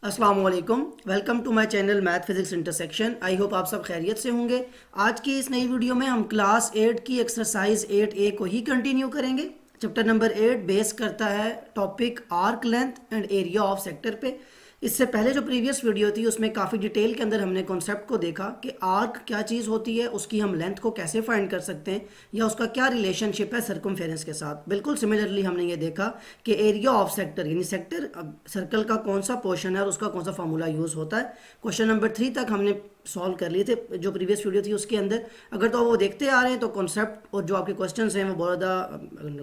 अस्सलाम वालेकुम। Welcome to my channel math physics intersection. I hope आप सब खैरियत से होंगे। आज की इस नई वीडियो में हम क्लास 8 की एक्सरसाइज 8A को ही कंटिन्यू करेंगे। चैप्टर नंबर 8 बेस करता है topic arc length and area of sector पे। इससे पहले जो प्रीवियस वीडियो थी उसमें काफ़ी डिटेल के अंदर हमने कॉन्सेप्ट को देखा कि आर्क क्या चीज़ होती है, उसकी हम लेंथ को कैसे फाइंड कर सकते हैं या उसका क्या रिलेशनशिप है सर्कमफेरेंस के साथ। बिल्कुल सिमिलरली हमने ये देखा कि एरिया ऑफ सेक्टर यानी सेक्टर सर्कल का कौन सा पोर्शन है और उसका कौन सा फार्मूला यूज़ होता है। क्वेश्चन नंबर 3 तक हमने सॉल्व कर लिए थे जो प्रीवियस वीडियो थी उसके अंदर। अगर तो वो देखते आ रहे हैं तो कॉन्सेप्ट और जो आपके क्वेश्चंस हैं वो बहुत ज़्यादा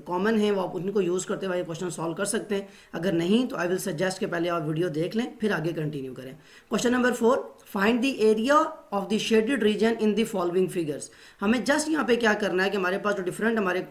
कॉमन हैं, वो आप उनको यूज़ करते हुए क्वेश्चन सॉल्व कर सकते हैं। अगर नहीं तो आई विल सजेस्ट कि पहले आप वीडियो देख लें फिर आगे कंटिन्यू करें। Question number 4, find the area of the shaded region in the following figures. हमें जस्ट यहाँ पे क्या करना है कि हमारे पास जो डिफरेंट हमारे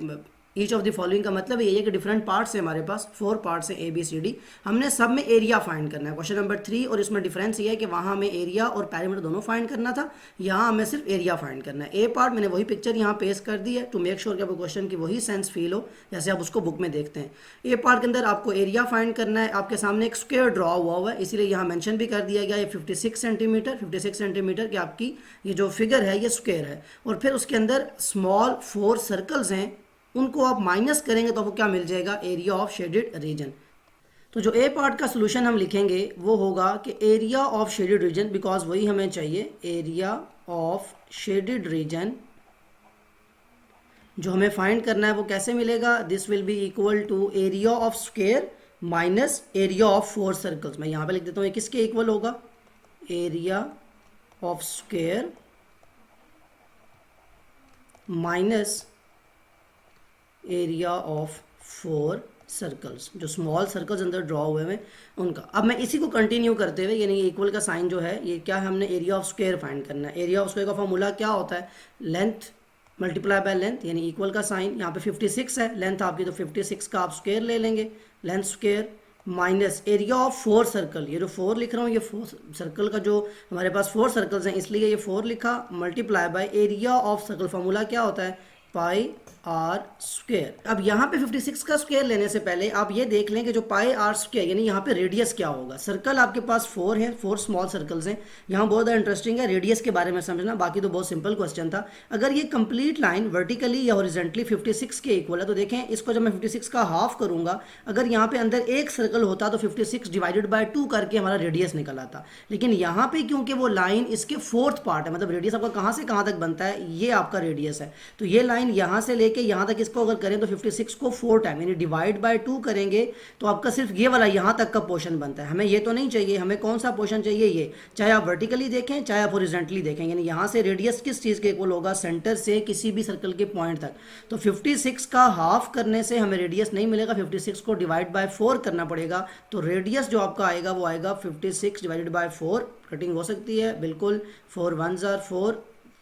ईच ऑफ द फॉलोइंग का मतलब ये है कि डिफरेंट पार्ट्स है, हमारे पास 4 पार्ट्स हैं ABCD, हमने सब में एरिया फाइंड करना है। क्वेश्चन नंबर 3 और इसमें डिफरेंस ये है कि वहाँ हमें एरिया और पैरामीटर दोनों फाइंड करना था, यहाँ हमें सिर्फ एरिया फाइंड करना है। ए पार्ट मैंने वही पिक्चर यहाँ पेस्ट कर दी है टू मेक श्योर कि आपको क्वेश्चन की वही सेंस फील हो जैसे आप उसको बुक में देखते हैं। ए पार्ट के अंदर आपको एरिया फाइंड करना है। आपके सामने एक स्क्वायर ड्रॉ हुआ है, इसीलिए यहाँ मेंशन भी कर दिया गया ये 56 सेंटीमीटर की आपकी ये जो फिगर है ये स्क्वायर है। और फिर उसके अंदर स्मॉल 4 सर्कल्स हैं, उनको आप माइनस करेंगे तो आपको क्या मिल जाएगा, एरिया ऑफ शेडेड रीजन। तो जो ए पार्ट का सोल्यूशन हम लिखेंगे वो होगा कि area of shaded reason, because वही हमें चाहिए, एरिया ऑफ शेडेड रीजन जो हमें फाइंड करना है वो कैसे मिलेगा, this will be equal to area of square minus area of 4 circles. मैं यहाँ पे लिख देता हूँ ये किसके इक्वल होगा, area of square minus area of 4 circles, जो स्मॉल सर्कल्स अंदर ड्रॉ हुए हैं उनका। अब मैं इसी को कंटिन्यू करते हुए यानी इक्वल का साइन जो है ये क्या है, हमने एरिया ऑफ स्क्वायर फाइंड करना है। एरिया ऑफ स्क्वायर का फॉर्मूला क्या होता है, लेंथ मल्टीप्लाई बाय लेंथ, यानी इक्वल का साइन। यहाँ पे 56 है लेंथ आपकी, तो 56 का आप स्क्वायर ले लेंगे, length square minus area of 4 circle, ये जो 4 लिख रहा हूँ ये 4 सर्कल का जो हमारे पास 4 सर्कल्स हैं इसलिए ये 4 लिखा, multiply by area of circle, formula क्या होता है, पाई आर स्क्वायर। अब यहाँ पे 56 का स्क्वायर लेने से पहले आप ये देख लें कि जो पाई आर स्क्वायर यानी यहाँ पे रेडियस क्या होगा। सर्कल आपके पास 4 है, 4 स्मॉल सर्कल्स हैं। यहाँ बहुत ज़्यादा इंटरेस्टिंग है रेडियस के बारे में समझना, बाकी तो बहुत सिंपल क्वेश्चन था। अगर ये कंप्लीट लाइन वर्टिकली या हॉरिजॉन्टली 56 के इक्वल है तो देखें इसको जब मैं 56 का हाफ करूंगा, अगर यहाँ पे अंदर एक सर्कल होता तो 56 डिवाइडेड बाय 2 करके हमारा रेडियस निकल आता। लेकिन यहाँ पे क्योंकि वो लाइन इसके 4th पार्ट है, मतलब रेडियस आपका कहाँ से कहाँ तक बनता है, ये आपका रेडियस है, तो ये लाइन यहाँ से लेके यहाँ तक इसको अगर करें तो 56 को 4 टाइम यानी डिवाइड बाय 2 करेंगे तो आपका सिर्फ ये वाला यहाँ तक का पोर्शन बनता है। हमें ये तो नहीं चाहिए, हमें कौन सा पोर्शन चाहिए, ये, चाहे आप वर्टिकली देखें चाहे आप हॉरिजॉन्टली देखें, यानी यहाँ से रेडियस किस चीज़ के इक्वल होगा, सेंटर से किसी भी सर्कल के पॉइंट तक। तो 56 का हाफ करने से हमें रेडियस नहीं मिलेगा, 56 को डिवाइड बाय 4 करना पड़ेगा, तो रेडियस जो आपका आएगा वो आएगा 56 डिवाइडेड बाय 4। कटिंग हो सकती है बिल्कुल, 4 1s are 4,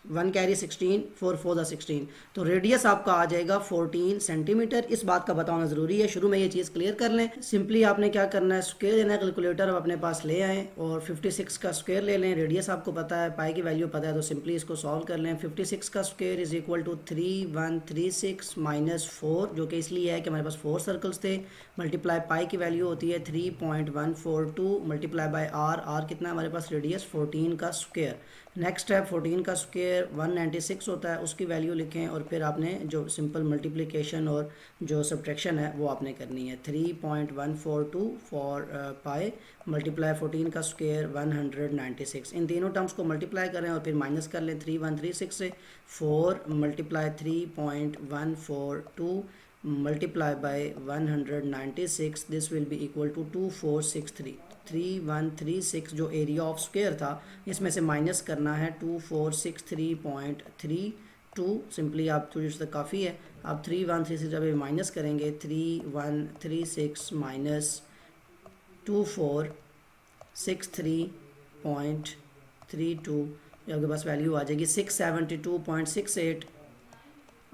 1 कैरी 16, 4 4 16, तो रेडियस आपका आ जाएगा 14 सेंटीमीटर। इस बात का बताना ज़रूरी है, शुरू में ये चीज़ क्लियर कर लें। सिंपली आपने क्या करना है, स्क्वायर लेना है, कैलकुलेटर आप अपने पास ले आएँ और 56 का स्क्वायर ले लें। रेडियस आपको पता है, पाई की वैल्यू पता है, तो सिंपली इसको सॉल्व कर लें। 56 का square is equal to 3136 minus 4, जो कि इसलिए है कि हमारे पास 4 सर्कल्स थे, मल्टीप्लाई पाई की वैल्यू होती है 3.142 मल्टीप्लाई बाय आर, आर कितना है हमारे पास, रेडियस 14 का स्क्वायर। नेक्स्ट है 14 का स्क्वायर 196 होता है, उसकी वैल्यू लिखें और फिर आपने जो सिंपल मल्टीप्लिकेशन और जो सब्ट्रैक्शन है वो आपने करनी है। 3.142 फॉर पाई मल्टीप्लाई 14 का स्क्वायर 196, इन तीनों टर्म्स को मल्टीप्लाई करें और फिर माइनस कर लें 3136 से। 4 multiply 3.142 multiply by 196, this will be equal to 2463। 3136 जो एरिया ऑफ स्क्वायर था इसमें से माइनस करना है 2463.32, सिंपली आप थोड़ी सी काफ़ी है, आप 3136 जब माइनस करेंगे 3136 माइनस 2463.32, आपके पास वैल्यू आ जाएगी 672.68।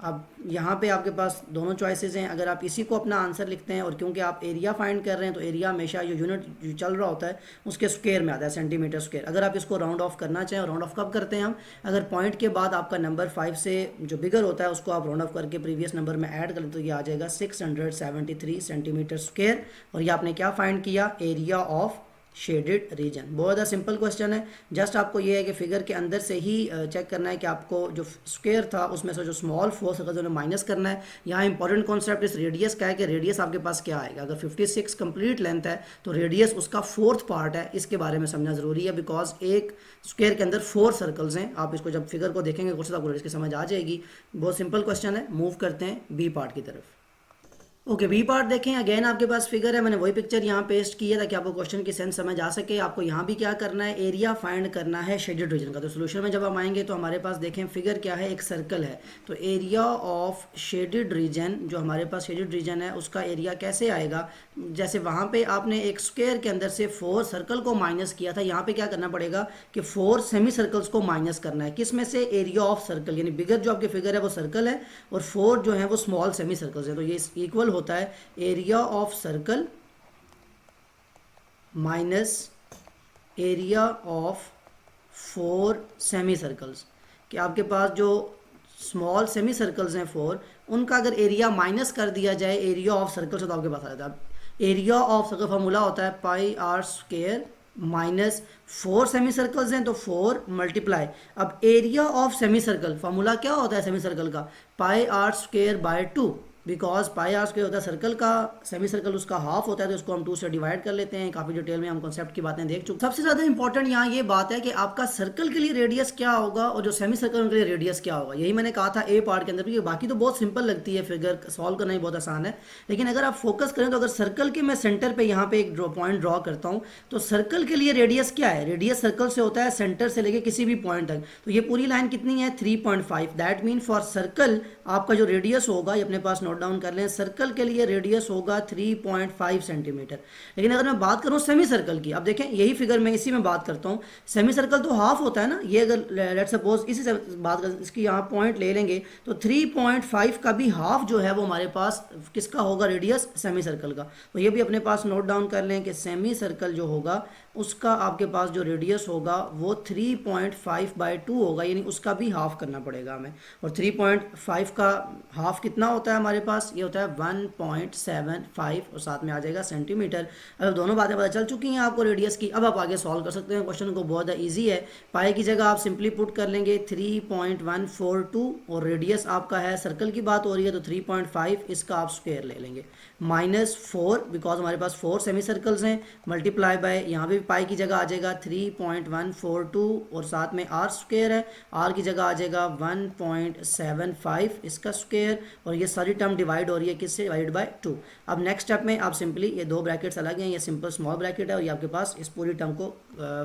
अब यहाँ पे आपके पास दोनों चॉइसेस हैं, अगर आप इसी को अपना आंसर लिखते हैं और क्योंकि आप एरिया फाइंड कर रहे हैं तो एरिया हमेशा जो यूनिट जो चल रहा होता है उसके स्क्वायर में आता है, सेंटीमीटर स्क्वायर। अगर आप इसको राउंड ऑफ करना चाहें, राउंड ऑफ कब करते हैं हम, अगर पॉइंट के बाद आपका नंबर 5 से जो बिगर होता है उसको आप राउंड ऑफ करके प्रीवियस नंबर में ऐड कर लेते तो ये आ जाएगा 673 सेंटीमीटर स्क्वायर। और ये आपने क्या फाइंड किया, एरिया ऑफ शेडेड रीजन। बहुत ज़्यादा सिंपल क्वेश्चन है, जस्ट आपको ये है कि फिगर के अंदर से ही चेक करना है कि आपको जो स्क्वायर था उसमें से जो स्मॉल फोर सर्कल्स उन्हें माइनस करना है। यहाँ इंपॉर्टेंट कॉन्सेप्ट इस रेडियस का है कि रेडियस आपके पास क्या आएगा। अगर 56 कंप्लीट लेंथ है तो रेडियस उसका फोर्थ पार्ट है, इसके बारे में समझना जरूरी है, बिकॉज एक स्क्वायर के अंदर 4 सर्कल्स हैं। आप इसको जब फिगर को देखेंगे कुछ तो आपको इसकी समझ आ जाएगी। बहुत सिंपल क्वेश्चन है। मूव करते हैं बी पार्ट की तरफ। ओके, बी पार्ट देखें। अगेन आपके पास फिगर है, मैंने वही पिक्चर यहाँ पेस्ट की है ताकि आपको क्वेश्चन की सेंस समझ आ सके। आपको यहाँ भी क्या करना है, एरिया फाइंड करना है शेडेड रीजन का। तो सोल्यूशन में जब हम आएंगे तो हमारे पास देखें फिगर क्या है, एक सर्कल है। तो एरिया ऑफ शेडेड रीजन, जो हमारे पास शेडेड रीजन है उसका एरिया कैसे आएगा, जैसे वहाँ पे आपने एक स्क्वायर के अंदर से 4 सर्कल को माइनस किया था, यहाँ पे क्या करना पड़ेगा कि 4 सेमी सर्कल्स को माइनस करना है। किस में से, एरिया ऑफ सर्कल, यानी बिगर जो आपकी फिगर है वो सर्कल है और 4 जो है वो स्मॉल सेमी सर्कल्स है। तो ये इक्वल होता है area of circle minus area of 4 semi circles. कि आपके पास जो स्मॉल सेमी सर्कल्स हैं 4, उनका अगर एरिया माइनस कर दिया जाए एरिया ऑफ सर्कल से तो आपके पास आ जाता है। एरिया ऑफ सर्कल फॉर्मूला होता है pi r square minus 4 semi circles हैं तो 4 मल्टीप्लाई। अब area of semi circle formula क्या होता है सेमी सर्कल का, pi r square by 2, because pi r square होता है सर्कल का, सेमी सर्कल उसका हाफ होता है, तो उसको हम 2 से डिवाइड कर लेते हैं। काफ़ी डिटेल में हम कॉन्सेप्ट की बातें देख चुके। सबसे ज़्यादा इंपॉर्टेंट यहाँ ये बात है कि आपका सर्कल के लिए रेडियस क्या होगा और जो सेमी सर्कल के लिए रेडियस क्या होगा। यही मैंने कहा था ए पार्ट के अंदर, क्योंकि बाकी तो बहुत सिंपल लगती है, फिगर सॉल्व करना ही बहुत आसान है। लेकिन अगर आप फोकस करें तो अगर सर्कल के मैं सेंटर पर यहाँ पे एक पॉइंट ड्रॉ करता हूँ तो सर्कल के लिए रेडियस क्या है, रेडियस सर्कल से होता है सेंटर से लेके किसी भी पॉइंट तक। तो ये पूरी लाइन कितनी है 3.5। दैट मीन फॉर सर्कल आपका जो रेडियस होगा, ये अपने पास नोट डाउन कर लें, सर्कल के लिए रेडियस होगा 3.5 सेंटीमीटर। लेकिन अगर मैं बात करूं सेमी सर्कल की, अब देखें यही फिगर में इसी में बात करता हूं, सेमी सर्कल तो हाफ होता है ना, ये अगर लेट्स सपोज इसी से बात कर, इसकी यहाँ पॉइंट ले लेंगे तो 3.5 का भी हाफ जो है वो हमारे पास किसका होगा, रेडियस सेमी सर्कल का। तो ये भी अपने पास नोट डाउन कर लें कि सेमी सर्कल जो होगा उसका आपके पास जो रेडियस होगा वो 3.5/2 होगा, यानी उसका भी हाफ करना पड़ेगा हमें। और 3.5 का हाफ कितना होता है हमारे पास, ये होता है 1.75 और साथ में आ जाएगा सेंटीमीटर। अब दोनों बातें पता चल चुकी हैं आपको रेडियस की। अब आप आगे सॉल्व कर सकते हैं क्वेश्चन को, बहुत ईजी है। पाई की जगह आप सिंपली पुट कर लेंगे 3.142 और रेडियस आपका है, सर्कल की बात हो रही है तो 3.5, इसका आप स्क्वायर ले लेंगे, माइनस 4 बिकॉज हमारे पास 4 सेमी सर्कल्स हैं, मल्टीप्लाई बाय, यहाँ भी पाई की जगह आ जाएगा 3.142 और साथ में आर स्क्वायर है, आर की जगह आ जाएगा 1.75 इसका स्क्वायर, और ये सारी टर्म डिवाइड हो रही है किससे, डिवाइड बाय 2। अब नेक्स्ट स्टेप में आप सिंपली ये 2 ब्रैकेट्स अलग हैं, ये सिंपल स्मॉल ब्रैकेट है और ये आपके पास इस पूरी टर्म को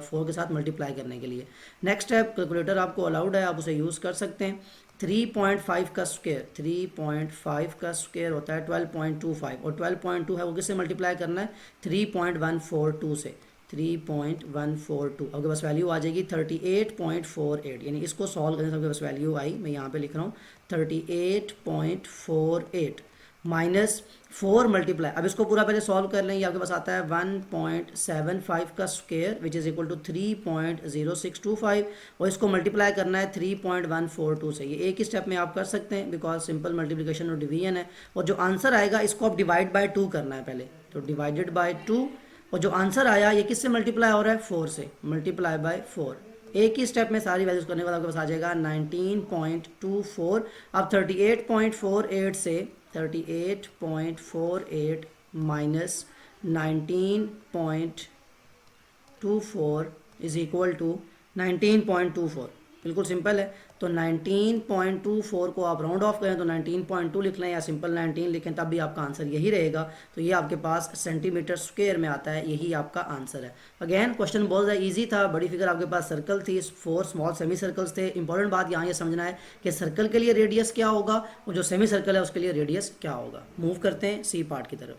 4 के साथ मल्टीप्लाई करने के लिए। नेक्स्ट स्टेप, कैलकुलेटर आपको अलाउड है, आप उसे यूज़ कर सकते हैं। 3.5 का स्क्वायर, 3.5 का स्क्वायर होता है 12.25 और 12.2 है वो किससे मल्टीप्लाई करना है, 3.142 से, 3.142। आपके पास वैल्यू आ जाएगी 38.48, यानी इसको सॉल्व करने से आपके पास वैल्यू आई, मैं यहाँ पे लिख रहा हूँ 38.48 माइनस 4 मल्टीप्लाई। अब इसको पूरा पहले सॉल्व कर लें, ये आपके पास आता है 1.75 का square which is equal to 3.0625 और इसको मल्टीप्लाई करना है 3.142 से। ये एक ही स्टेप में आप कर सकते हैं बिकॉज सिंपल मल्टीप्लिकेशन और डिवीजन है। और जो आंसर आएगा इसको आप डिवाइड बाय 2 करना है पहले, तो डिवाइडेड बाय 2, और जो आंसर आया ये किससे मल्टीप्लाई हो रहा है, 4 से, मल्टीप्लाई बाय 4। एक ही स्टेप में सारी वैल्यूज करने के बाद आपके पास आ जाएगा 19.24। अब 38.48 से 38.48 माइनस 19.24 इज इक्वल टू 19.24, बिल्कुल सिंपल है। तो 19.24 को आप राउंड ऑफ करें तो 19.2 लिख लें या सिंपल 19 लिखें, तब भी आपका आंसर यही रहेगा। तो ये आपके पास सेंटीमीटर स्क्वायर में आता है, यही आपका आंसर है। अगेन क्वेश्चन बहुत ज़्यादा ईजी था, बड़ी फिगर आपके पास सर्कल थी, 4 स्मॉल सेमी सर्कल्स थे। इंपॉर्टेंट बात यहाँ ये समझना है कि सर्कल के लिए रेडियस क्या होगा और जो सेमी सर्कल है उसके लिए रेडियस क्या होगा। मूव करते हैं सी पार्ट की तरफ।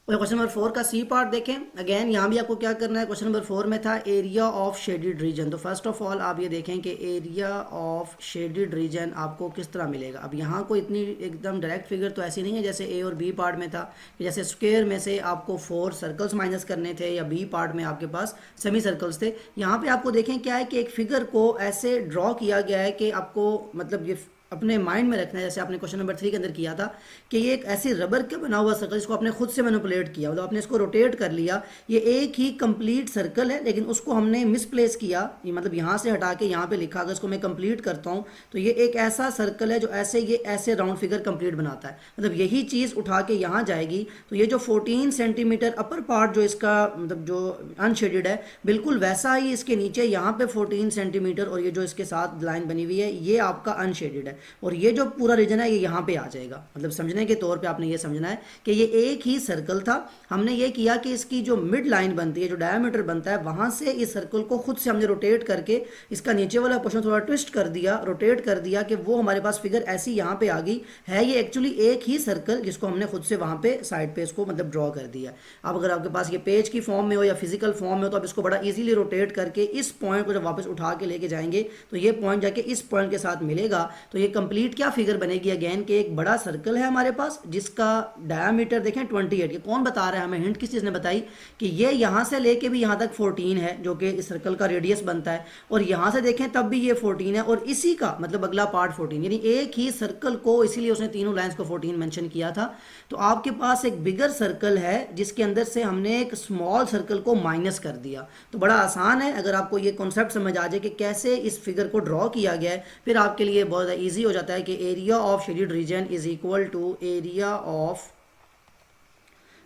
क्वेश्चन नंबर 4 का सी पार्ट देखें। अगेन यहाँ भी आपको क्या करना है, क्वेश्चन नंबर 4 में था एरिया ऑफ शेडेड रीजन। तो फर्स्ट ऑफ ऑल आप ये देखें कि एरिया ऑफ शेडेड रीजन आपको किस तरह मिलेगा। अब यहाँ को इतनी एकदम डायरेक्ट फिगर तो ऐसी नहीं है जैसे ए और बी पार्ट में था, जैसे स्क्वायर में से आपको 4 सर्कल्स माइनस करने थे या बी पार्ट में आपके पास सेमी सर्कल्स थे। यहाँ पर आपको देखें क्या है कि एक फिगर को ऐसे ड्रॉ किया गया है कि आपको मतलब ये अपने माइंड में रखना है, जैसे आपने क्वेश्चन नंबर 3 के अंदर किया था कि ये एक ऐसी रबर का बना हुआ सर्कल जिसको आपने खुद से मैनिपुलेट किया, मतलब आपने इसको रोटेट कर लिया, ये एक ही कंप्लीट सर्कल है लेकिन उसको हमने मिसप्लेस किया, ये मतलब यहाँ से हटा के यहाँ पे लिखा, अगर इसको मैं कंप्लीट करता हूँ तो ये एक ऐसा सर्कल है जो ऐसे ये ऐसे राउंड फिगर कंप्लीट बनाता है, मतलब यही चीज़ उठा के यहाँ जाएगी तो ये जो 14 सेंटीमीटर अपर पार्ट जो इसका मतलब जो अनशेडेड है बिल्कुल वैसा ही इसके नीचे यहाँ पे 14 सेंटीमीटर और ये जो इसके साथ लाइन बनी हुई है ये आपका अनशेडेड है, और ये जो पूरा रीजन है ये यहाँ पे आ जाएगा। मतलब समझने के तौर पे आपने ये समझना है कि ये एक ही सर्कल था, हमने ये किया कि इसकी जो मिड लाइन बनती है, जो डायमीटर बनता है, वहाँ से इस सर्कल को खुद से हमने रोटेट करके इसका नीचे वाला पोर्शन थोड़ा ट्विस्ट कर दिया, रोटेट कर दिया कि वो हमारे पास फिगर ऐसी यहाँ पे आ गई है। ये एक्चुअली एक ही सर्कल जिसको हमने खुद से वहाँ पे साइड पे इसको मतलब ड्रॉ कर दिया। अब अगर आपके पास ये पेज की फॉर्म में हो या फिजिकल फॉर्म में हो तो आप इसको बड़ा ईजिली रोटेट करके इस पॉइंट को जब वापस उठा के लेके जाएंगे तो ये पॉइंट जाके इस पॉइंट के साथ मिलेगा, तो ये कंप्लीट क्या फिगर बनेगी अगेन कि एक बड़ा सर्कल है हमारे पास जिसका डायमीटर देखें 28। ये कौन बता रहा है हमें, हिंट किस चीज़ ने बताई कि ये यहाँ से लेके भी यहाँ तक 14 है जो कि इस सर्कल का रेडियस बनता है, और यहाँ से देखें तब भी ये 14 है, और इसी का मतलब अगला पार्ट 14, यानी एक ही सर्कल को, इसीलिए उसने तीनों लाइंस को 14 मेंशन किया था। तो आपके पास एक बिगर सर्कल है जिसके अंदर से हमने एक स्मॉल सर्कल को माइनस कर दिया। तो बड़ा आसान है, अगर आपको ये कॉन्सेप्ट समझ आ जाए कि कैसे इस फिगर को ड्रॉ किया गया है फिर आपके लिए बहुत ज़्यादा ईजी हो जाता है कि area of shaded region is equal to area of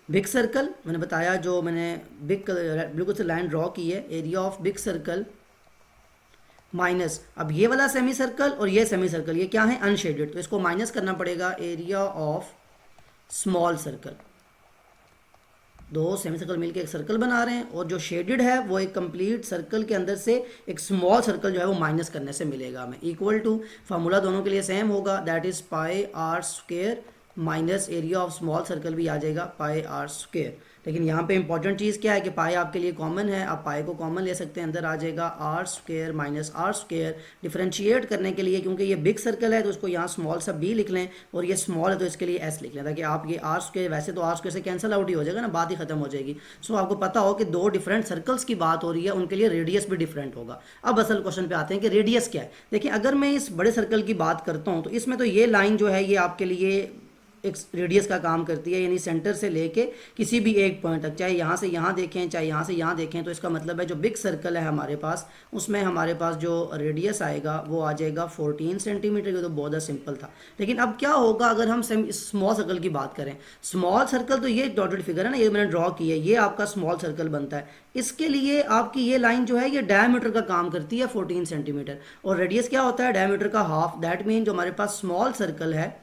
big circle. मैंने बताया जो मैंने बिग बिल्कुल से लाइन ड्रॉ की है, area of big circle minus अब ये वाला सेमी सर्कल और ये सेमी सर्कल, ये क्या है अनशेडेड, तो इसको माइनस करना पड़ेगा एरिया ऑफ स्मॉल सर्कल। दो सेमी सर्कल मिलकर एक सर्कल बना रहे हैं और जो शेडेड है वो एक कंप्लीट सर्कल के अंदर से एक स्मॉल सर्कल जो है वो माइनस करने से मिलेगा हमें, इक्वल टू फार्मूला दोनों के लिए सेम होगा, that is pi r square minus area of small circle भी आ जाएगा पाई आर स्क्वायर। लेकिन यहाँ पे इंपॉर्टेंट चीज़ क्या है कि पाई आपके लिए कॉमन है, आप पाई को कॉमन ले सकते हैं, अंदर आ जाएगा r square minus r square. Differentiate करने के लिए क्योंकि ये बिग सर्कल है तो उसको यहाँ स्मॉल सा बी लिख लें और ये स्मॉल है तो इसके लिए एस लिख लें, ताकि आप ये आर स्क्वायर, वैसे तो आर स्क्वायर से कैंसिल आउट ही हो जाएगा ना, बात ही खत्म हो जाएगी। सो आपको पता हो कि दो डिफरेंट सर्कल्स की बात हो रही है, उनके लिए रेडियस भी डिफरेंट होगा। अब असल क्वेश्चन पे आते हैं कि रेडियस क्या है। देखिए अगर मैं इस बड़े सर्कल की बात करता हूँ तो इसमें तो ये लाइन जो है ये आपके लिए एक रेडियस का काम करती है, यानी सेंटर से लेके किसी भी एक पॉइंट तक, चाहे यहाँ से यहाँ देखें चाहे यहाँ से यहाँ देखें, तो इसका मतलब है जो बिग सर्कल है हमारे पास उसमें हमारे पास जो रेडियस आएगा वो आ जाएगा 14 सेंटीमीटर की। तो बहुत ज़्यादा सिंपल था। लेकिन अब क्या होगा अगर हम स्मॉल सर्कल की बात करें। स्मॉल सर्कल तो ये डॉटेड फिगर है ना, ये मैंने ड्रॉ की है, ये आपका स्मॉल सर्कल बनता है। इसके लिए आपकी ये लाइन जो है ये डायमीटर का काम करती है 14 सेंटीमीटर, और रेडियस क्या होता है डायमीटर का हाफ। दैट मीन जो हमारे पास स्मॉल सर्कल है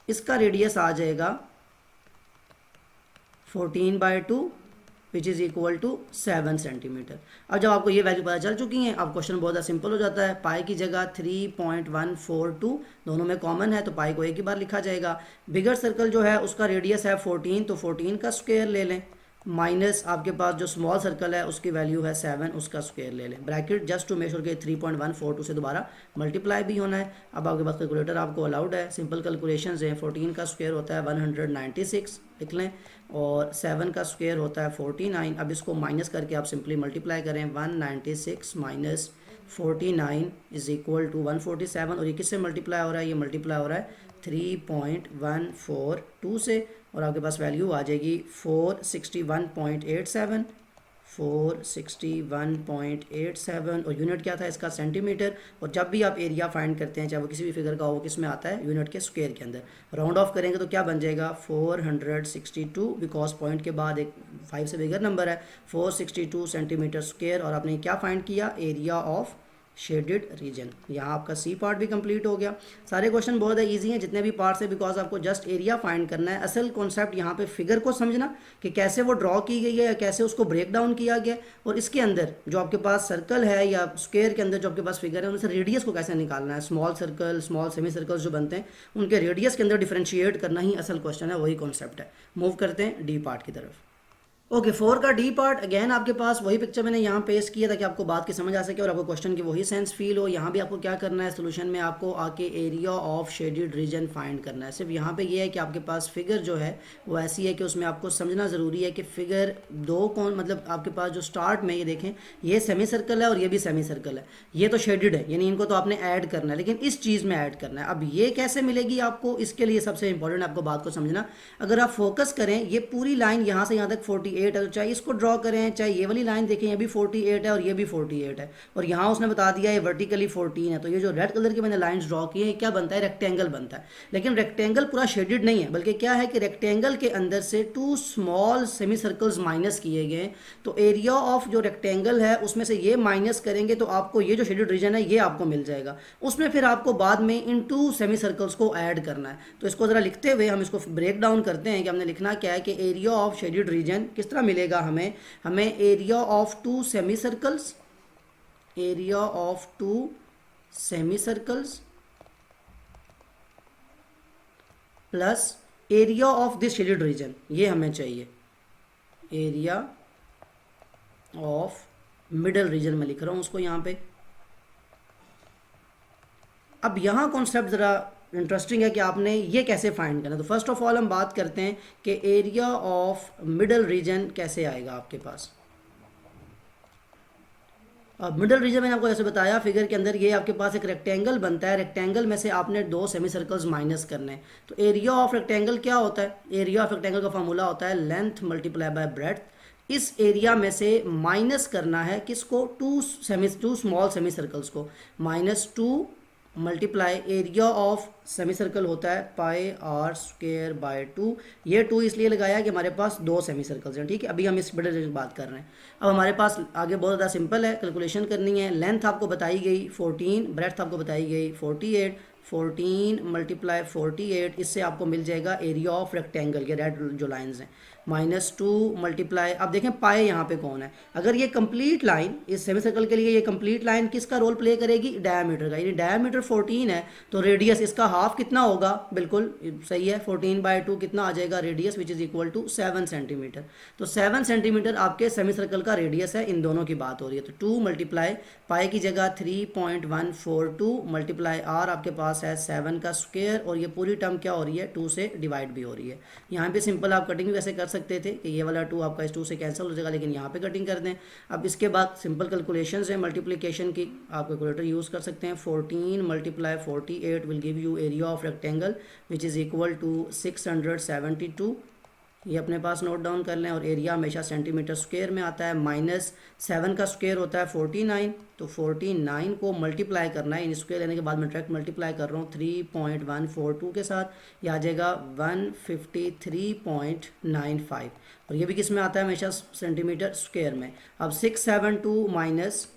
इसका रेडियस आ जाएगा 14/2 which is equal to 7 centimetre. अब जब आपको ये वैल्यू पता चल चुकी हैं अब क्वेश्चन बहुत ज़्यादा सिंपल हो जाता है। पाई की जगह 3.142 दोनों में कॉमन है तो पाई को एक ही बार लिखा जाएगा। बिगर सर्कल जो है उसका रेडियस है 14 तो 14 का स्क्वायर ले लें, माइनस आपके पास जो स्मॉल सर्कल है उसकी वैल्यू है 7 उसका स्क्वायर ले लें, bracket just to make sure के 3.142 से दोबारा मल्टीप्लाई भी होना है। अब आपके पास कैलकुलेटर आपको अलाउड है, सिंपल कैलकुलेशंस हैं। 14 का स्क्वायर होता है 196 लिख लें और 7 का स्क्वायर होता है 49। अब इसको माइनस करके आप सिंपली मल्टीप्लाई करें, 196 माइनस 49 इज इक्वल टू 147, और ये किससे मल्टीप्लाई हो रहा है, ये मल्टीप्लाई हो रहा है 3.142 से, और आपके पास वैल्यू आ जाएगी 461.87 461.87, और यूनिट क्या था इसका सेंटीमीटर। और जब भी आप एरिया फाइंड करते हैं चाहे वो किसी भी फिगर का हो, किस में आता है यूनिट के स्क्वायर के अंदर। राउंड ऑफ करेंगे तो क्या बन जाएगा 462, बिकॉज पॉइंट के बाद एक 5 से बिगर नंबर है, 462 सेंटीमीटर स्क्वायर। और आपने क्या फाइंड किया एरिया ऑफ शेडेड रीजन। यहाँ आपका सी पार्ट भी कंप्लीट हो गया। सारे क्वेश्चन बहुत इजी हैं जितने भी पार्ट्स हैं, बिकॉज आपको जस्ट एरिया फाइंड करना है। असल कॉन्सेप्ट यहाँ पे फिगर को समझना कि कैसे वो ड्रॉ की गई है या कैसे उसको ब्रेक डाउन किया गया, और इसके अंदर जो आपके पास सर्कल है या स्क्वायर के अंदर जो आपके पास फिगर है उनसे रेडियस को कैसे निकालना है। Small circle small semi circles जो बनते हैं उनके रेडियस के अंदर डिफ्रेंशिएट करना ही असल क्वेश्चन है, वही कॉन्सेप्ट है। मूव करते हैं डी पार्ट की तरफ। ओके, 4 का डी पार्ट अगेन आपके पास वही पिक्चर मैंने यहाँ पेस्ट किया ताकि आपको बात की समझ आ सके और आपको क्वेश्चन की वही सेंस फील हो। यहाँ भी आपको क्या करना है, सोल्यूशन में आपको आके area of shaded reason find करना है। सिर्फ यहाँ पे ये है कि आपके पास फिगर जो है वो ऐसी है कि उसमें आपको समझना ज़रूरी है कि फिगर दो कौन, मतलब आपके पास जो स्टार्ट में ये देखें, ये सेमी सर्कल है और ये भी सेमी सर्कल है, ये तो शेडेड है, यानी इनको तो आपने ऐड करना है, लेकिन इस चीज़ में ऐड करना है। अब ये कैसे मिलेगी आपको, इसके लिए सबसे इंपॉर्टेंट आपको बात को समझना। अगर आप फोकस करें, ये पूरी लाइन यहाँ से यहाँ तक 48 है, तो चाहे इसको ड्रॉ करें, चाहे ये वाली लाइन देखें, ये भी 48 है और ये भी 48 है, और यहाँ उसने बता दिया ये वर्टिकली 14 है, तो ये जो रेड कलर की मैंने लाइंस ड्रॉ की है क्या बनता है, रेक्टेंगल बनता है। लेकिन रेक्टेंगल पूरा शेडेड नहीं है, बल्कि क्या है कि रेक्टेंगल के अंदर से 2 स्मॉल सेमी सर्कल्स माइनस किए गए, तो एरिया ऑफ जो रेक्टेंगल है उसमें से ये माइनस करेंगे तो आपको ये जो शेडेड रीजन है ये आपको मिल जाएगा। उसमें फिर आपको बाद में इन 2 सेमी सर्कल्स को ऐड करना है। तो इसको ज़रा लिखते हुए हम इसको ब्रेक डाउन करते हैं कि हमने लिखना क्या है कि एरिया ऑफ शेडेड रीजन किस तरह मिलेगा हमें area of 2 semi circles, area of 2 semi circles plus area of this shaded region, ये हमें चाहिए एरिया ऑफ मिडल रीजन में लिख रहा हूं उसको यहाँ पे। अब यहाँ कॉन्सेप्ट ज़रा इंटरेस्टिंग है कि आपने ये कैसे फाइंड करना है। तो फर्स्ट ऑफ ऑल हम बात करते हैं कि एरिया ऑफ मिडल रीजन कैसे आएगा आपके पास। अब मिडल रीजन मैंने आपको जैसे बताया फिगर के अंदर, ये आपके पास एक रेक्टेंगल बनता है, रेक्टेंगल में से आपने 2 सेमी सर्कल्स माइनस करने हैं। तो एरिया ऑफ रेक्टेंगल क्या होता है, एरिया ऑफ रेक्टेंगल का फार्मूला होता है लेंथ मल्टीप्लाई बाय ब्रेड्थ। इस एरिया में से माइनस करना है किसको, 2 स्मॉल सेमी सर्कल्स को, -2 multiply area of semi circle होता है पाई आर स्क्वायर बाय 2। ये 2 इसलिए लगाया कि हमारे पास 2 सेमी सर्कल्स हैं, ठीक है। अभी हम इस मिडल रीजन की बात कर रहे हैं। अब हमारे पास आगे बहुत ज़्यादा सिंपल है, कैलकुलेशन करनी है। लेंथ आपको बताई गई 14, ब्रेड्थ आपको बताई गई 48, 14 मल्टीप्लाई 48, इससे आपको मिल जाएगा एरिया ऑफ रेक्टेंगल के रेड जो लाइंस हैं, -2 मल्टीप्लाई, अब देखें पाए यहाँ पे कौन है। अगर ये कंप्लीट लाइन इस सेमी सर्कल के लिए ये कंप्लीट लाइन किसका रोल प्ले करेगी, डायमीटर का, यानी डायमीटर 14 है तो रेडियस इसका हाफ कितना होगा, बिल्कुल सही है, 14/2 कितना आ जाएगा radius, which is equal to 7 centimetre. तो 7 सेंटीमीटर आपके सेमी सर्कल का रेडियस है, इन दोनों की बात हो रही है। तो 2 मल्टीप्लाई पाए की जगह 3.142 मल्टीप्लाई आर आपके पास है 7 का स्क्वायर, और ये पूरी टर्म क्या हो रही है, 2 से डिवाइड भी हो रही है। यहाँ पे सिंपल आप कटिंग भी वैसे कर सकते थे कि ये वाला 2 आपका इस 2 से कैंसिल हो जाएगा, लेकिन यहाँ पे कटिंग कर दें। अब इसके बाद सिंपल कैलकुलेशंस है मल्टीप्लिकेशन की, आप कैलकुलेटर यूज़ कर सकते हैं। 14 multiply 48 will give you area of rectangle which is equal to 672। ये अपने पास नोट डाउन कर लें, और एरिया हमेशा सेंटीमीटर स्क्वायर में आता है। -7 का स्क्वायर होता है 49, तो 49 को मल्टीप्लाई करना है, इन स्क्वायर लेने के बाद मैं डायरेक्ट मल्टीप्लाई कर रहा हूँ 3.142 के साथ, ये आ जाएगा 153.95, और ये भी किस में आता है, हमेशा सेंटीमीटर स्क्वायर में। अब 672 माइनस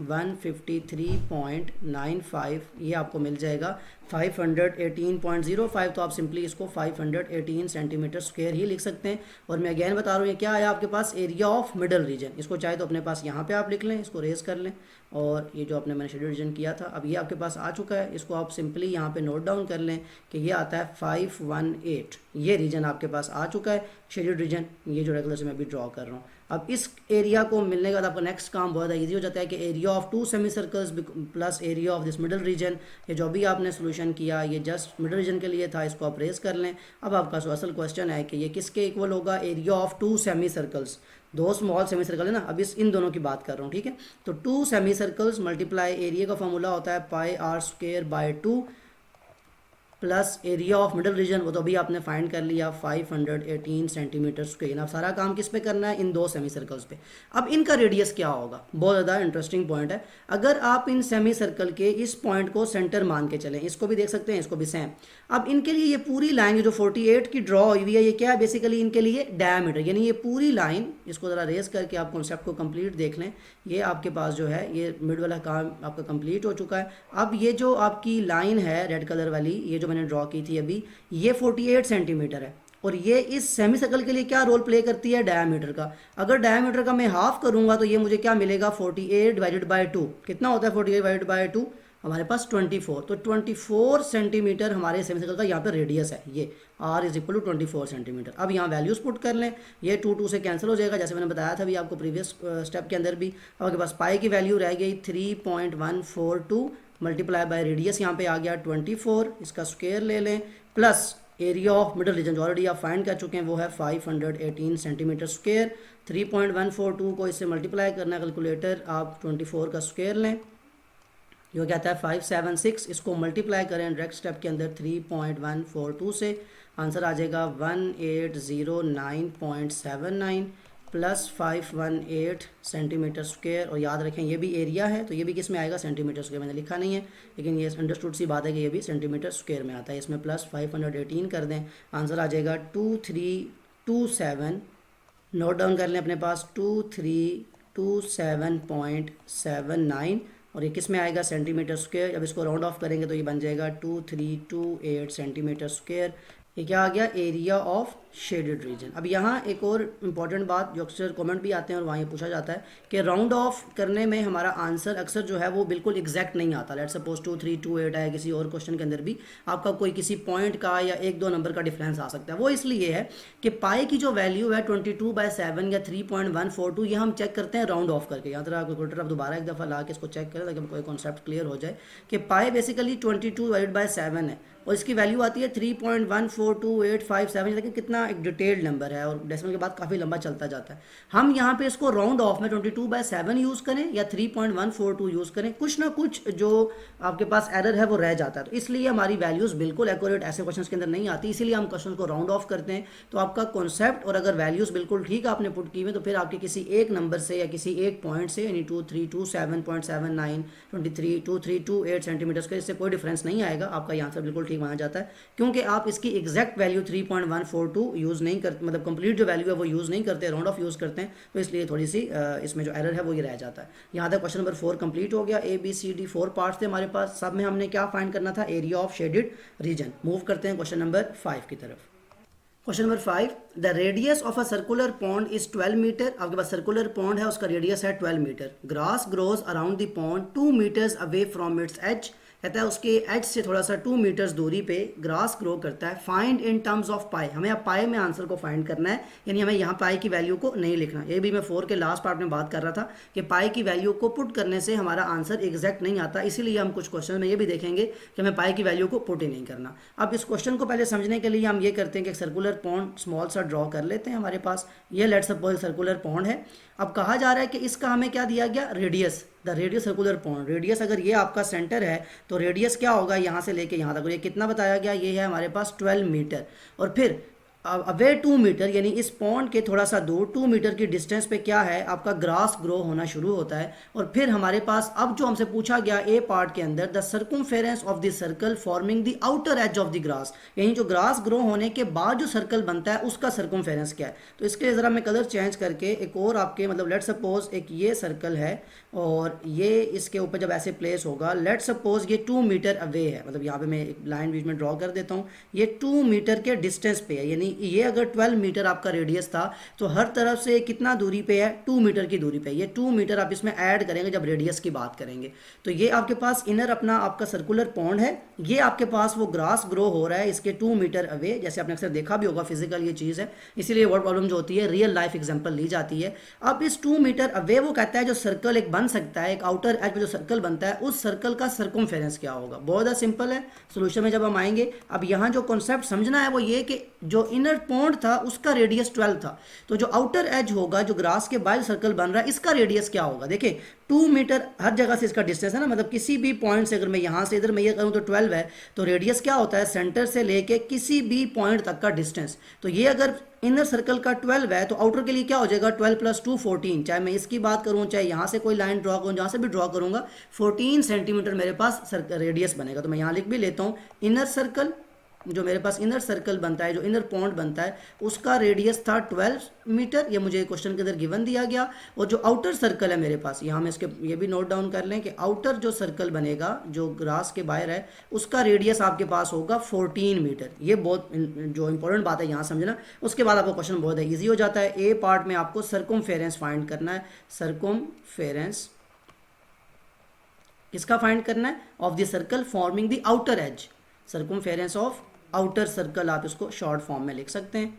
153.95, ये आपको मिल जाएगा 518.05। तो आप सिंपली इसको 518 सेंटीमीटर स्क्वायर ही लिख सकते हैं। और मैं अगेन बता रहा हूँ ये क्या आया आपके पास, एरिया ऑफ मिडल रीजन। इसको चाहे तो अपने पास यहाँ पे आप लिख लें, इसको रेज कर लें, और ये जो आपने मैंने शेड्यूल रीजन किया था अब ये आपके पास आ चुका है। इसको आप सिंपली यहाँ पे नोट डाउन कर लें कि ये आता है 518, ये रीजन आपके पास आ चुका है शेड्यूल रीजन, ये जो रेगुलर से मैं अभी ड्रॉ कर रहा हूँ। अब इस एरिया को मिलने के बाद आपका नेक्स्ट काम बहुत ईजी हो जाता है कि area of 2 semi circles plus area of this middle region, ये जो भी आपने सोल्यूशन किया ये जस्ट मिडल रीजन के लिए था, इसको आप रेज कर लें। अब आपका असल क्वेश्चन है कि ये किसके इक्वल होगा, area of 2 semi circles, 2 small semi circle है ना, अब इन दोनों की बात कर रहा हूँ, ठीक है। तो 2 सेमी सर्कल्स मल्टीप्लाई एरिया का फॉर्मूला होता है pi r square by 2 plus area of middle region, वो तो अभी आपने फाइंड कर लिया 518 सेंटीमीटर स्क्वायर। अब सारा काम किस पे करना है, इन 2 सेमी सर्कल्स पे। अब इनका रेडियस क्या होगा, बहुत ज़्यादा इंटरेस्टिंग पॉइंट है। अगर आप इन सेमी सर्कल के इस पॉइंट को सेंटर मान के चलें, इसको भी देख सकते हैं, इसको भी सेम। अब इनके लिए ये पूरी लाइन जो 48 की ड्रॉ हुई है, ये क्या है, बेसिकली इनके लिए डायमीटर, यानी ये पूरी लाइन, इसको ज़रा रेज करके आप कॉन्सेप्ट को कंप्लीट देख लें। ये आपके पास जो है ये मिड वाला काम आपका कंप्लीट हो चुका है। अब ये जो आपकी लाइन है रेड कलर वाली, ये जो मैंने ड्रॉ की थी अभी, ये 48 सेंटीमीटर है, और ये इस सेमी सर्कल के लिए क्या रोल प्ले करती है, डायमीटर का। अगर डायमीटर का मैं हाफ करूंगा तो ये मुझे क्या मिलेगा, 48 डिवाइडेड बाय 2, कितना होता है 48 डिवाइडेड बाय 2, हमारे पास 24, तो 24 सेंटीमीटर हमारे सेमिसर्कल का यहाँ पे रेडियस है, ये r is equal to 24 centimetre. अब यहाँ वैल्यूज़ पुट कर लें, ये 2 से कैंसिल हो जाएगा जैसे मैंने बताया था अभी आपको प्रीवियस स्टेप के अंदर भी। अब आपके पास पाई की वैल्यू रह गई 3.142 मल्टीप्लाई बाय रेडियस यहाँ पे आ गया 24, इसका स्क्वायर ले लें, plus area of middle region जो ऑलरेडी आप फाइंड कर चुके हैं वो है 518 सेंटीमीटर स्क्वायर। 3.142 को इससे मल्टीप्लाई करना है, कैलकुलेटर आप 24 का स्क्वायर लें, जो कहता है 576, इसको मल्टीप्लाई करें डायरेक्ट स्टेप के अंदर 3.142 से, आंसर आ जाएगा 1809.79 प्लस 518 सेंटीमीटर स्क्वायर। और याद रखें ये भी एरिया है, तो ये भी किस में आएगा, सेंटीमीटर स्क्वायर, मैंने लिखा नहीं है लेकिन ये अंडरस्टूड सी बात है कि ये भी सेंटीमीटर स्क्वायर में आता है। इसमें प्लस 518 कर दें, आंसर आ जाएगा 2327, नोट डाउन कर लें अपने पास 2327.79, और ये किस में आएगा, सेंटीमीटर स्क्वायर। जब इसको राउंड ऑफ करेंगे तो ये बन जाएगा 2328 सेंटीमीटर स्क्वायर। ये क्या आ गया, एरिया ऑफ शेडेड रीजन। अब यहाँ एक और इम्पॉर्टेंट बात जो अक्सर कमेंट भी आते हैं और वहाँ ये पूछा जाता है कि राउंड ऑफ करने में हमारा आंसर अक्सर जो है वो बिल्कुल एग्जैक्ट नहीं आता। लेट्स सपोज 2328 है, किसी और क्वेश्चन के अंदर भी आपका कोई किसी पॉइंट का या 1-2 नंबर का डिफरेंस आ सकता है। वो इसलिए है कि पाई की जो वैल्यू है 22/7 या 3.142 ये हम चेक करते हैं राउंड ऑफ करके। यहाँ तरह कैलकुलेटर आप दोबारा एक दफ़ा ला के इसको चेक करें ताकि कोई कॉन्सेप्ट क्लियर हो जाए कि पाई बेसिकली 22/7 है और इसकी वैल्यू आती है 3.142857। लेकिन कितना एक डिटेल्ड नंबर है और डेसिमल के बाद काफ़ी लंबा चलता जाता है। हम यहाँ पे इसको राउंड ऑफ में 22/7 यूज़ करें या 3.142 यूज़ करें, कुछ ना कुछ जो आपके पास एरर है वो रह जाता है। तो इसलिए हमारी वैल्यूज़ बिल्कुल एक्यूरेट ऐसे क्वेश्चन के अंदर नहीं आती, इसीलिए हम क्वेश्चन को राउंड ऑफ करते हैं। तो आपका कॉन्सेप्ट और अगर वैल्यूज़ बिल्कुल ठीक आपने पुट की हुई तो फिर आपके किसी एक नंबर से या किसी एक पॉइंट से यानी 2327.79 2328 सेंटीमीटर का इससे कोई डिफरेंस नहीं आएगा, आपका ये आंसर बिल्कुल ठीक माना जाता है क्योंकि आप इसकी एग्जैक्ट वैल्यू 3.142 यूज़ नहीं करते, मतलब कंप्लीट जो वैल्यू है वो यूज़ नहीं करते, राउंड ऑफ यूज़ करते हैं। तो इसलिए थोड़ी सी इसमें जो एरर है वो ये रह जाता है। यहाँ तक क्वेश्चन नंबर 4 कंप्लीट हो गया। ABCD 4 पार्ट्स थे हमारे पास, सब में हमने क्या फाइंड करना था, area of shaded region. Move करते हैं क्वेश्चन नंबर 5 की तरफ। Question number 5, the radius of a circular pond is 12 metre. आपके पास सर्कुलर पॉन्ड है, उसका रेडियस है 12 metre. Grass grows around the pond 2 metres away from its edge. कहता है उसके एज से थोड़ा सा 2 मीटर्स दूरी पे ग्रास ग्रो करता है। फाइंड इन टर्म्स ऑफ पाई, हमें अब पाई में आंसर को फाइंड करना है, यानी हमें यहाँ पाई की वैल्यू को नहीं लिखना। ये भी मैं 4 के लास्ट पार्ट में बात कर रहा था कि पाई की वैल्यू को पुट करने से हमारा आंसर एग्जैक्ट नहीं आता, इसीलिए हम कुछ क्वेश्चन में ये भी देखेंगे कि हमें पाई की वैल्यू को पुट ही नहीं करना। अब इस क्वेश्चन को पहले समझने के लिए हम ये करते हैं कि एक सर्कुलर पॉन्ड स्मॉल सा ड्रॉ कर लेते हैं। हमारे पास ये लेट्स सपोज सर्कुलर पॉन्ड है। अब कहा जा रहा है कि इसका हमें क्या दिया गया, radius, the radius circular pond. Radius अगर ये आपका सेंटर है तो रेडियस क्या होगा, यहाँ से लेके यहाँ तक, ये कितना बताया गया, ये है हमारे पास 12 मीटर। और फिर अवे 2 मीटर यानी इस पॉन्ड के थोड़ा सा दूर 2 मीटर की डिस्टेंस पे क्या है, आपका ग्रास ग्रो होना शुरू होता है। और फिर हमारे पास अब जो हमसे पूछा गया ए पार्ट के अंदर, the circumference of the circle forming the outer as of the grass, यानी जो ग्रास ग्रो होने के बाद जो सर्कल बनता है उसका सर्कमफेरेंस क्या है। तो इसके ज़रा मैं कलर चेंज करके एक और आपके मतलब लेट सपोज एक ये सर्कल है और ये इसके ऊपर जब ऐसे प्लेस होगा, लेट सपोज ये 2 मीटर अवे है, मतलब यहाँ पे मैं एक लाइन बीच में ड्रॉ कर देता हूँ, ये 2 मीटर के डिस्टेंस पे है। यानी ये अगर 12 मीटर आपका रेडियस था तो हर तरफ से कितना दूरी पे है, 2 मीटर की दूरी पे। ये 2 मीटर आप इसमें ऐड करेंगे जब रेडियस की बात करेंगे। तो ये आपके पास इनर अपना आपका सर्कुलर पॉन्ड है, ये आपके पास वो ग्रास ग्रो हो रहा है इसके 2 मीटर अवे, जैसे आपने अक्सर देखा भी होगा फिजिकल ये चीज़ है, इसीलिए वर्ड प्रॉब्लम जो होती है रियल लाइफ एग्जाम्पल ली जाती है। अब इस 2 मीटर अवे वो कहता है जो सर्कल एक बन सकता है, एक आउटर एज पे जो सर्कल बनता है उस सर्कल का सर्कमफेरेंस क्या होगा। बहुत ज़्यादा सिंपल है, सोल्यूशन में जब हम आएंगे। अब यहाँ जो कॉन्सेप्ट समझना है वो ये कि जो इनर पॉन्ड था उसका रेडियस 12 था, तो जो आउटर एज होगा जो ग्रास के बाहर सर्कल बन रहा है इसका रेडियस क्या होगा। देखिए 2 मीटर हर जगह से इसका डिस्टेंस है ना, मतलब किसी भी पॉइंट से अगर मैं यहाँ से इधर मैं ये करूँ तो 12 है, तो रेडियस क्या होता है, सेंटर से लेके किसी भी पॉइंट तक का डिस्टेंस। तो ये अगर इनर सर्कल का 12 है तो आउटर के लिए क्या हो जाएगा, 12 + 2 14। चाहे मैं इसकी बात करूँ, चाहे यहाँ से कोई लाइन ड्रॉ करूँ, जहाँ से भी ड्रॉ करूँगा 14 सेंटीमीटर मेरे पास रेडियस बनेगा। तो मैं यहाँ लिख भी लेता हूँ, इनर सर्कल जो मेरे पास इनर सर्कल बनता है, जो इनर पॉन्ड बनता है उसका रेडियस था 12 मीटर, ये मुझे क्वेश्चन के अंदर गिवन दिया गया। और जो आउटर सर्कल है मेरे पास, यहाँ में इसके ये भी नोट डाउन कर लें कि आउटर जो सर्कल बनेगा जो ग्रास के बाहर है उसका रेडियस आपके पास होगा 14 मीटर। ये बहुत जो इंपॉर्टेंट बात है यहाँ समझना, उसके बाद आपका क्वेश्चन बहुत ईजी हो जाता है। ए पार्ट में आपको सर्कमफेरेंस फाइंड करना है। सर्कमफेरेंस किसका फाइंड करना है? Of the circle forming the outer as, circumference of outer circle, आप इसको शॉर्ट फॉर्म में लिख सकते हैं।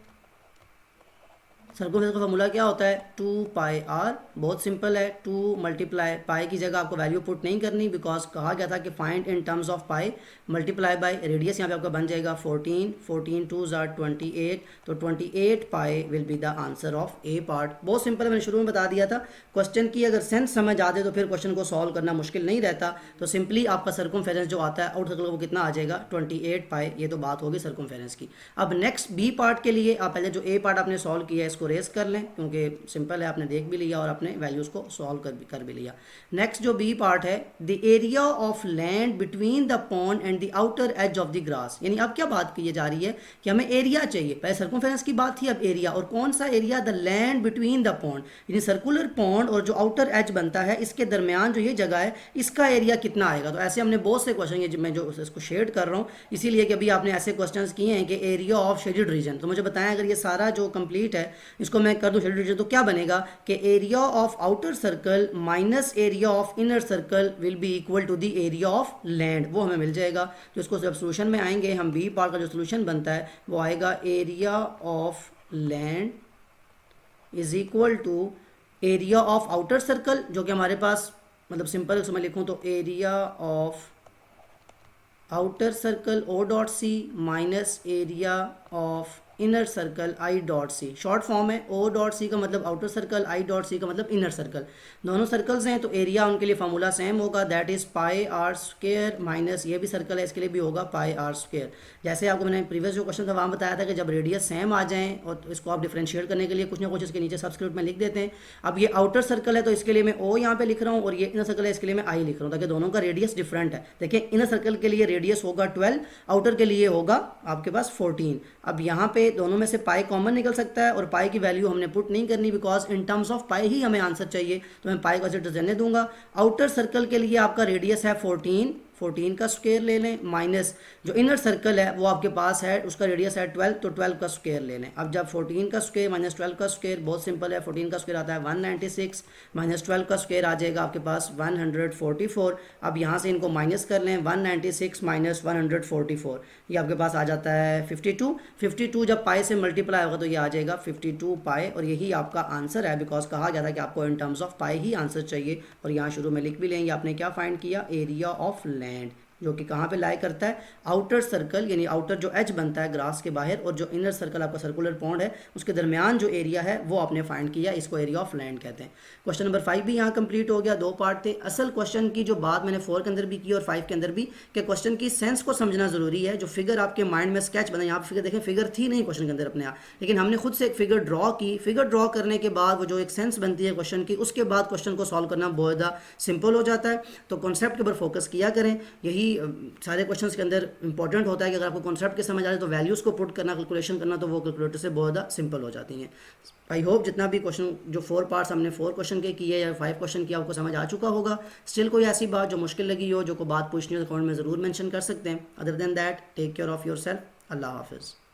सर्कमफेरेंस का फॉर्मूला क्या होता है? 2πr, बहुत सिंपल है, 2 मल्टीप्लाई पाई की जगह आपको वैल्यू पुट नहीं करनी, बिकॉज कहा गया था कि find in terms of pi multiply by radius. यहाँ पे आपका बन जाएगा 14, 14 2 ज़ार 28, तो 28 pi will be the answer of a part. बहुत सिंपल है, मैंने शुरू में बता दिया था। क्वेश्चन की अगर सेंस समझ आ जाए तो फिर क्वेश्चन को सॉल्व करना मुश्किल नहीं रहता। तो सिंपली आपका सर्कमफेरेंस जो आता है आउट सर्कल वो कितना आ जाएगा? 28 पाई। ये तो बात होगी सर्कमफेरेंस की। अब नेक्स्ट बी पार्ट के लिए आप पहले जो ए पार्ट आपने सॉल्व किया है इसको रेस कर लें, क्योंकि सिंपल है, आपने देख भी लिया और आपने वैल्यूज को सॉल्व कर भी लिया। नेक्स्ट जो बी पार्ट है, the area of land between the pond and the outer as of the grass. यानी अब क्या बात की जा रही है कि हमें एरिया चाहिए। पहले सर्कमफेरेंस की बात थी, अब एरिया। और कौन सा area? The land between the pond, यानी सर्कुलर पॉन्ड और जो आउटर एज बनता है इसके दरमियान जो ये जगह है इसका एरिया कितना आएगा। तो ऐसे हमने बहुत से क्वेश्चन, ये मैं जो इसको शेड कर रहा हूँ इसीलिए कि अभी आपने ऐसे क्वेश्चन किए हैं कि एरिया ऑफ शेडेड रीजन। तो मुझे बताएं, अगर ये सारा जो कंप्लीट है इसको मैं कर दूं शेडेड रीजन, तो क्या बनेगा कि area of outer circle minus area of inner circle will be equal to the area of land, वो हमें मिल जाएगा। तो इसको जब सोल्यूशन में आएंगे हम, बी पार्ट का जो सोल्यूशन बनता है वो आएगा area of land is equal to area of outer circle, जो कि हमारे पास मतलब सिंपल मैं लिखूं तो area of outer circle O dot C minus area of inner circle I dot C. Short form है, ओ डॉट सी का मतलब outer circle, I dot C का मतलब इनर सर्कल। दोनों सर्कल्स हैं तो एरिया उनके लिए फार्मूला सेम होगा, that is pi r square minus ये भी सर्कल है इसके लिए भी होगा पाई आर स्क्वायर। जैसे आपको मैंने प्रीवियस जो क्वेश्चन था वहाँ बताया था कि जब रेडियस सेम आ जाएं और इसको आप डिफरेंशिएट करने के लिए कुछ ना कुछ इसके नीचे सब्सक्रिप्ट में लिख देते हैं। अब ये आउटर सर्कल है तो इसके लिए मैं ओ यहाँ पे लिख रहा हूँ और ये इनर सर्कल है इसके लिए मैं आई लिख रहा हूँ, ताकि दोनों का रेडियस डिफरेंट है। देखिए इनर सर्कल के लिए रेडियस होगा 12, आउटर के लिए होगा आपके पास 14। अब यहाँ पे दोनों में से पाई कॉमन निकल सकता है और पाई की वैल्यू हमने पुट नहीं करनी, बिकॉज इन टर्म्स ऑफ पाई ही हमें आंसर चाहिए, तो मैं पाई को ऐसे रहने दूंगा। आउटर सर्कल के लिए आपका रेडियस है 14 का स्क्वायर ले लें, माइनस जो इनर सर्कल है वो आपके पास है उसका रेडियस है 12, तो 12 का स्क्वायर ले लें। अब जब 14 का स्क्वायर माइनस 12 का स्क्वायर, बहुत सिंपल है, 14 का स्क्वायर आता है 196 माइनस 12 का स्क्वायर आ जाएगा आपके पास 144। अब यहाँ से इनको माइनस कर लें, 196 माइनस 144 ये आपके पास आ जाता है 52 जब पाई से मल्टीप्लाई होगा तो ये आ जाएगा 52 पाई, और यही आपका आंसर है, बिकॉज कहा गया था कि आपको in terms of pi he answer चाहिए। और यहाँ शुरू में लिख भी लेंगे आपने क्या फाइंड किया, एरिया ऑफ लैंड, जो कि कहाँ पे लाई करता है, आउटर सर्कल, यानी आउटर जो एज बनता है ग्रास के बाहर और जो इनर सर्कल आपका सर्कुलर पॉन्ड है उसके दरमियान जो एरिया है वो आपने फाइंड किया, इसको एरिया ऑफ लैंड कहते हैं। क्वेश्चन नंबर 5 भी यहाँ कंप्लीट हो गया, 2 पार्ट थे। असल क्वेश्चन की जो बात मैंने 4 के अंदर भी की और 5 के अंदर भी, कि क्वेश्चन की सेंस को समझना जरूरी है। जो फिगर आपके माइंड में स्केच बना, यहाँ पर फिगर देखें, फिगर थी नहीं क्वेश्चन के अंदर अपने आप, लेकिन हमने खुद से एक फिगर ड्रॉ की। फिगर ड्रॉ करने के बाद वो जो एक सेंस बनती है क्वेश्चन की, उसके बाद क्वेश्चन को सॉल्व करना बहुत ज़्यादा सिंपल हो जाता है। तो कॉन्सेप्ट के ऊपर फोकस किया करें, यही सारे क्वेश्चंस के अंदर इंपॉर्टेंट होता है कि अगर आपको कॉन्सेप्ट के समझ आ जाए तो वैल्यूज़ को पुट करना, कैलकुलेशन करना, तो वो कैलकुलेटर से बहुत ज़्यादा सिंपल हो जाती हैं। आई होप जितना भी क्वेश्चन जो 4 पार्ट्स हमने 4 क्वेश्चन के किए या 5 क्वेश्चन किया आपको समझ आ चुका होगा। स्टिल कोई ऐसी बात जो मुश्किल लगी हो, जो कोई बात पूछनी हो तो कमेंट में ज़रूर मेंशन कर सकते हैं। Other than that take care of yourself. अल्लाह हाफिज़।